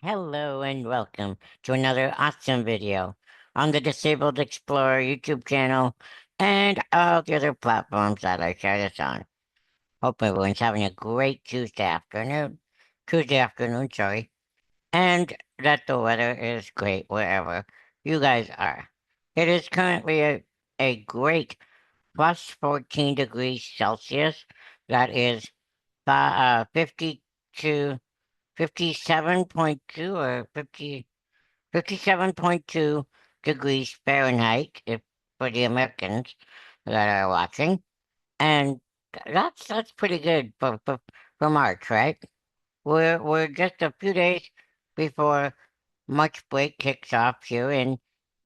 Hello and welcome to another awesome video on the Disabled Explorer YouTube channel and all the other platforms that I share this on. Hope everyone's having a great Tuesday afternoon, sorry, and that the weather is great wherever you guys are. It is currently a great plus 14 degrees Celsius. That is 52 57.2 or 57.2 degrees Fahrenheit if, for the Americans that are watching. And that's pretty good for March, right? We're just a few days before March break kicks off here in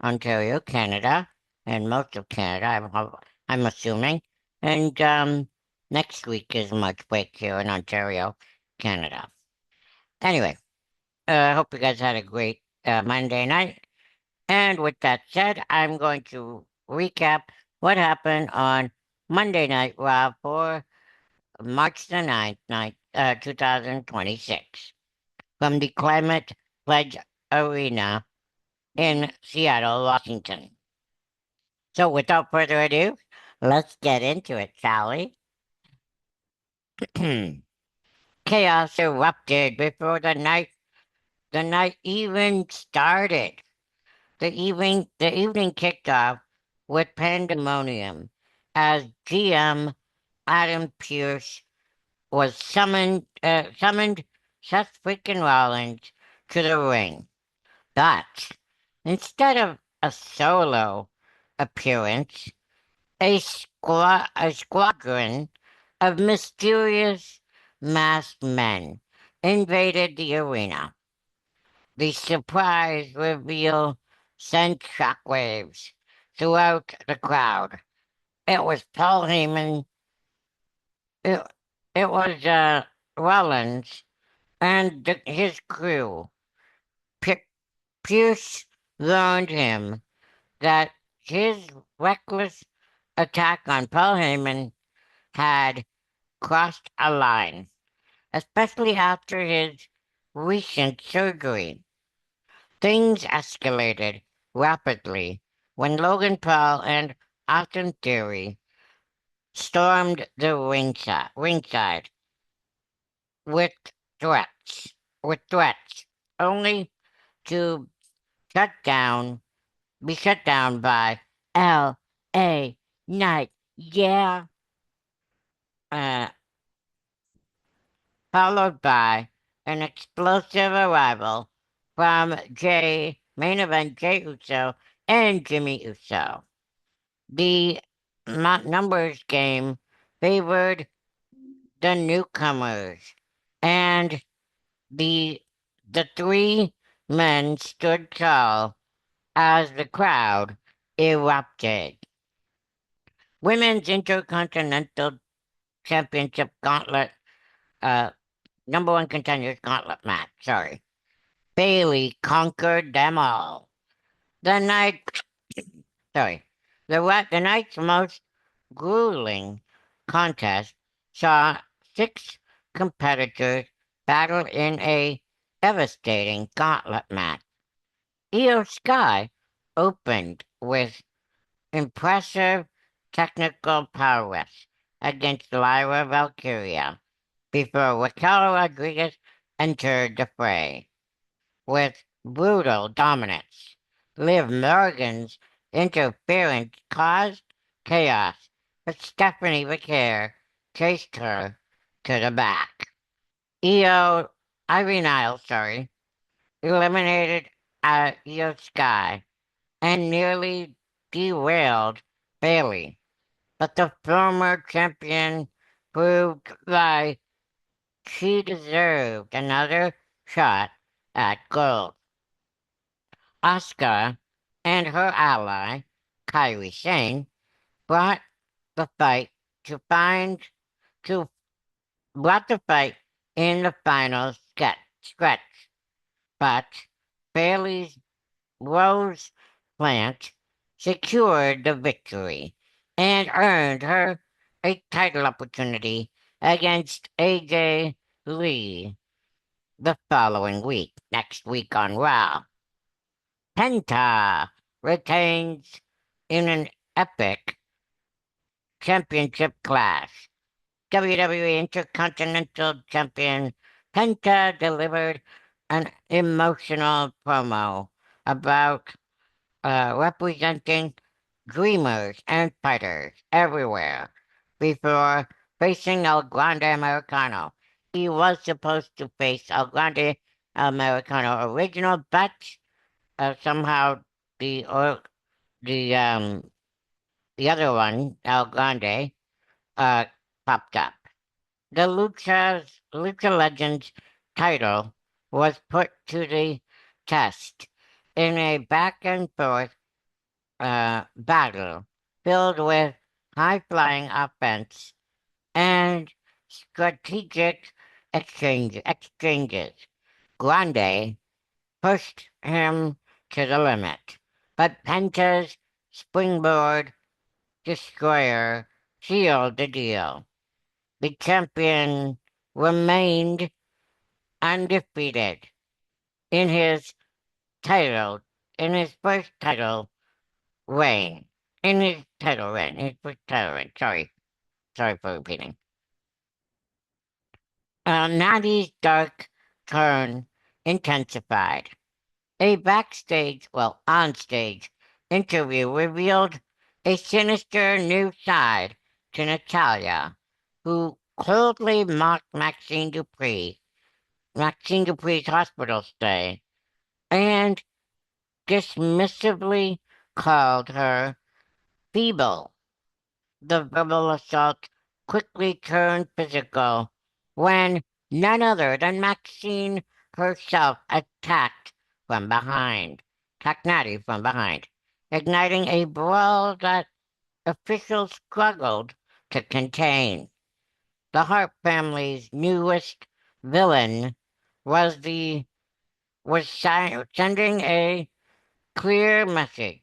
Ontario, Canada, and most of Canada, I'm assuming. And next week is March break here in Ontario, Canada. Anyway, I hope you guys had a great Monday night. And with that said, I'm going to recap what happened on Monday Night Raw for March the 9th, 2026, from the Climate Pledge Arena in Seattle, Washington. So without further ado, let's get into it, shall we? Chaos erupted before the night even started. The evening kicked off with pandemonium as GM Adam Pierce was summoned Seth freaking Rollins to the ring. But instead of a solo appearance, a squadron of mysterious masked men invaded the arena. The surprise reveal sent shockwaves throughout the crowd. It was Paul Heyman, it, it was Rollins, and his crew. P- Pierce warned him that his reckless attack on Paul Heyman had crossed a line, especially after his recent surgery. Things escalated rapidly when Logan Paul and Austin Theory stormed the ringside with with threats, only to shut down, be shut down by L.A. Knight. Yeah. Uh, Followed by an explosive arrival from main event Jey Uso and Jimmy Uso. The numbers game favored the newcomers, and the the three men stood tall as the crowd erupted. Women's Intercontinental Championship Gauntlet, uh, number one contenders gauntlet match. Sorry, Bailey conquered them all. The night, sorry, the night's most grueling contest saw six competitors battle in a devastating gauntlet match. Io Sky opened with impressive technical prowess against Lyra Valkyria before Raquel Rodriguez entered the fray with brutal dominance. Liv Morgan's interference caused chaos, but Stephanie Vicaire chased her to the back. Io, Irene Isles, sorry, eliminated Io Sky and nearly derailed Bailey, but the former champion proved like she deserved another shot at gold. Asuka and her ally, Kairi Sane, brought the fight to find to brought the fight in the final stretch, but Bailey's Rose Plant secured the victory and earned her a title opportunity against AJ Lee. the following week. Next week on Raw, Penta retains in an epic championship clash. WWE Intercontinental Champion Penta delivered an emotional promo about representing dreamers and fighters everywhere before facing El Grande Americano. He was supposed to face El Grande Americano original, but somehow the or, the um the other one, El Grande, uh popped up. The Lucha Legends title was put to the test in a back and forth battle filled with high flying offense and strategic exchanges. Grande pushed him to the limit, but Penta's springboard destroyer sealed the deal. The champion remained undefeated in his title, in his first title reign. His first title reign. Sorry for repeating. Nadi's dark turn intensified. A onstage interview revealed a sinister new side to Natalia, who coldly mocked Maxine Dupree's hospital stay, and dismissively called her feeble. The verbal assault quickly turned physical when none other than Maxine herself attacked Natty from behind, igniting a brawl that officials struggled to contain. The Hart family's newest villain was sending a clear message.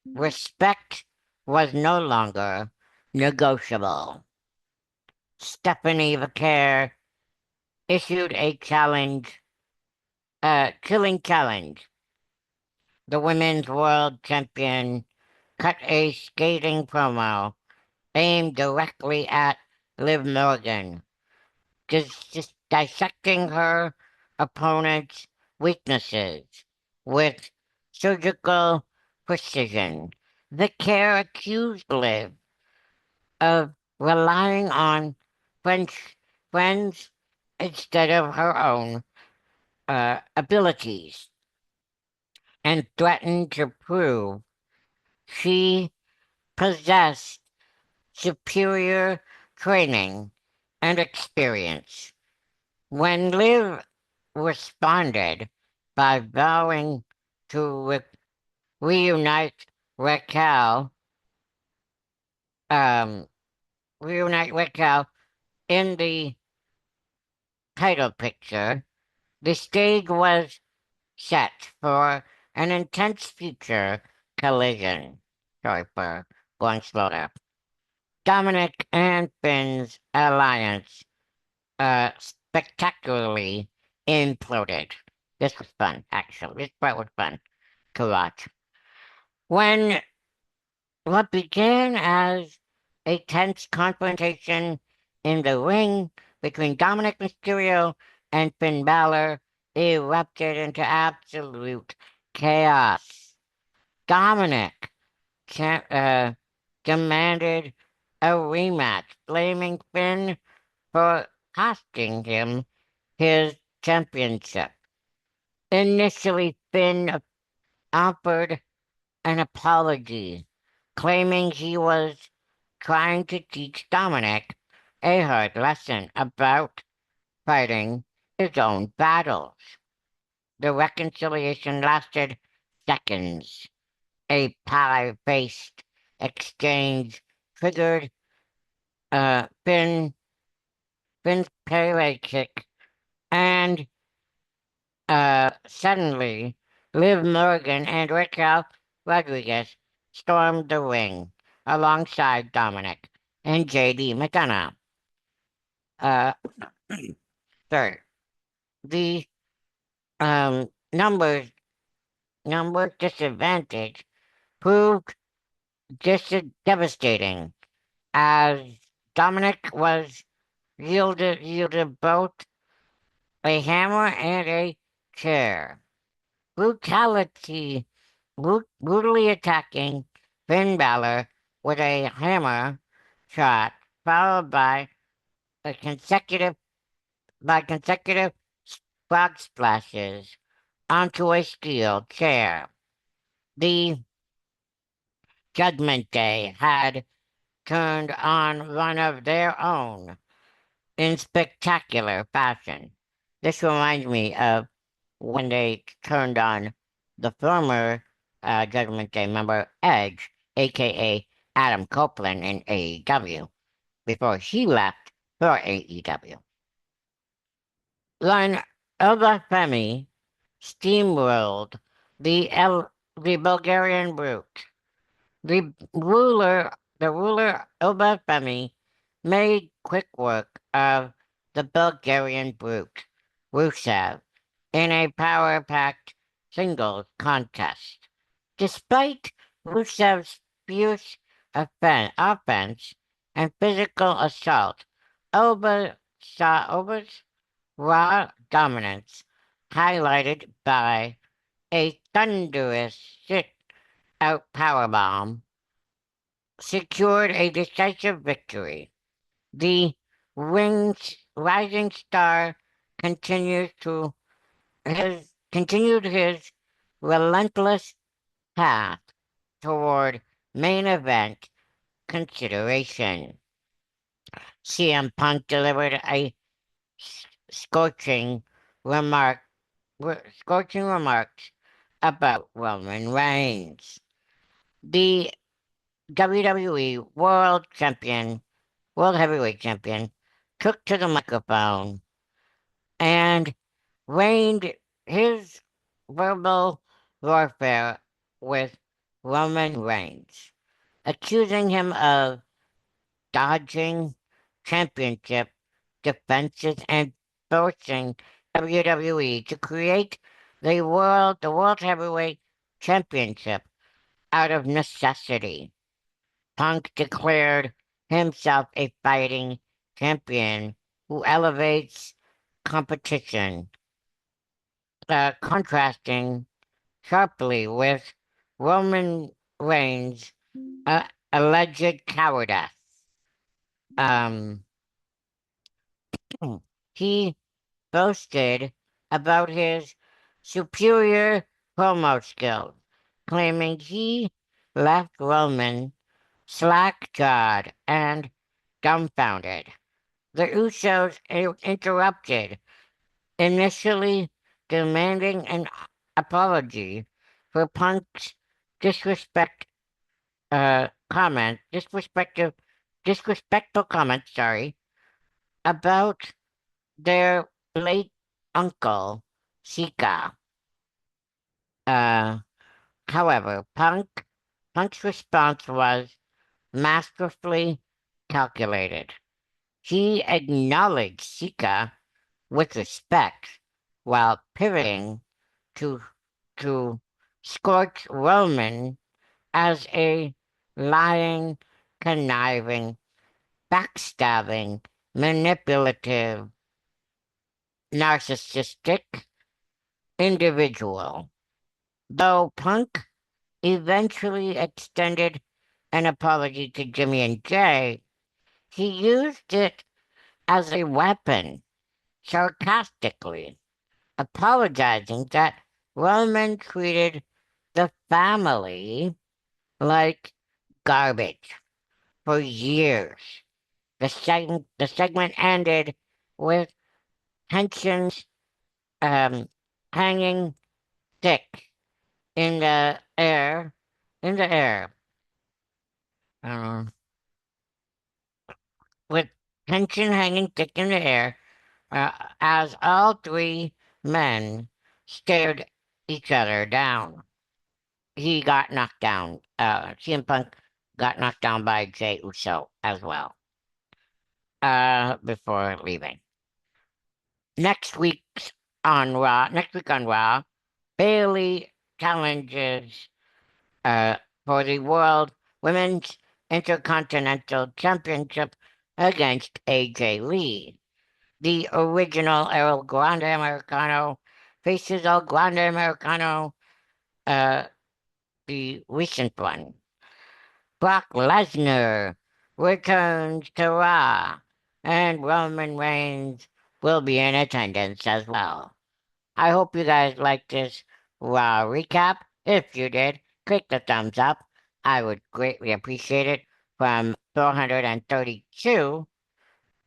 Respect was no longer negotiable. Stephanie Vaquer issued a killing challenge. The women's world champion cut a scathing promo aimed directly at Liv Morgan, just dissecting her opponent's weaknesses with surgical precision. Vaquer accused Liv of relying on French friends instead of her own abilities and threatened to prove she possessed superior training and experience. When Liv responded by vowing to reunite Raquel, um, reunite Raquel in the title picture, the stage was set for an intense future collision. Sorry for going slow there. Dominic and Finn's alliance spectacularly imploded. This was fun, actually. This part was fun to watch. When what began as a tense confrontation in the ring between Dominic Mysterio and Finn Balor erupted into absolute chaos. Dominic cha- uh, demanded a rematch, blaming Finn for costing him his championship. Initially, Finn offered an apology, claiming he was trying to teach Dominic a hard lesson about fighting his own battles. The reconciliation lasted seconds. A pie-faced exchange triggered Finn's Pele kick, and suddenly Liv Morgan and Raquel Rodriguez stormed the ring alongside Dominic and JD McDonough. Uh, third, the numbers disadvantage proved just devastating as Dominic was yielded both a hammer and a chair. Brutality brutally attacking Finn Balor with a hammer shot, followed a consecutive consecutive frog splashes onto a steel chair. The Judgment Day had turned on one of their own in spectacular fashion. This reminds me of when they turned on the former Judgment Day member Edge, aka Adam Copeland in AEW, before he left for AEW. Then Elba Femi steamrolled the Bulgarian brute. The ruler Elba Femi made quick work of the Bulgarian brute, Rusev, in a power-packed singles contest. Despite Rusev's fierce offense and physical assault, Oba's raw dominance, highlighted by a thunderous sit-out powerbomb, secured a decisive victory. The rising star continues to continued his relentless path toward main event consideration. CM Punk delivered a scorching remark, scorching remarks about Roman Reigns. The WWE World Heavyweight Champion, took to the microphone and rained his verbal warfare with Roman Reigns, accusing him of dodging championship defenses and forcing WWE to create the World Heavyweight Championship out of necessity. Punk declared himself a fighting champion who elevates competition, contrasting sharply with Roman Reigns' alleged cowardice. Um, he boasted about his superior promo skills, claiming he left Roman slack-jawed and dumbfounded. The Usos interrupted, initially demanding an apology for Punk's disrespect comment, disrespectful comments, sorry, about their late uncle, Sika. Uh, however, Punk's response was masterfully calculated. He acknowledged Sika with respect while pivoting to to scorch Roman as a lying, conniving, backstabbing, manipulative, narcissistic individual. Though Punk eventually extended an apology to Jimmy and Jay, he used it as a weapon, sarcastically, apologizing that Roman treated the family like garbage for years. The segment ended with tensions hanging thick in the air, in the air, uh, with tension hanging thick in the air uh, as all three men stared each other down. He got knocked down. CM Punk got knocked down by Jay Uso as well. Before leaving. Next week's on Raw, next week on Raw, Bailey challenges uh, for the World Women's Intercontinental Championship against AJ Lee. The original El Grande Americano faces El Grande Americano, uh, the recent one. Brock Lesnar returns to Raw, and Roman Reigns will be in attendance as well. I hope you guys liked this Raw recap. If you did, click the thumbs up. I would greatly appreciate it. From 432,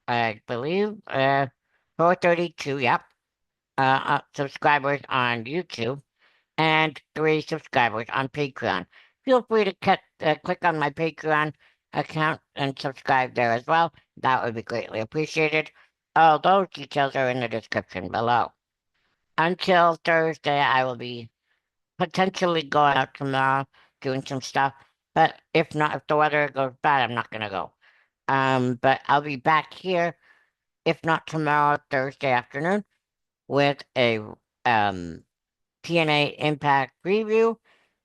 I believe, 432, yep, subscribers on YouTube and 3 subscribers on Patreon. Feel free to click on my Patreon account and subscribe there as well. That would be greatly appreciated. All those details are in the description below. Until Thursday, I will be potentially going out tomorrow, doing some stuff. But if not, if the weather goes bad, I'm not gonna go. But I'll be back here, if not tomorrow, Thursday afternoon, with a um TNA Impact preview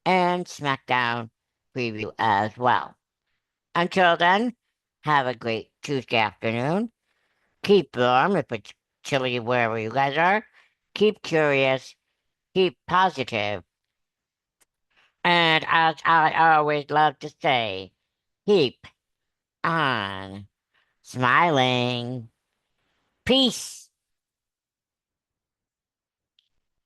and SmackDown preview as well. Until then, have a great Tuesday afternoon. Keep warm if it's chilly wherever you guys are. Keep curious, keep positive, and as I always love to say, keep on smiling. Peace.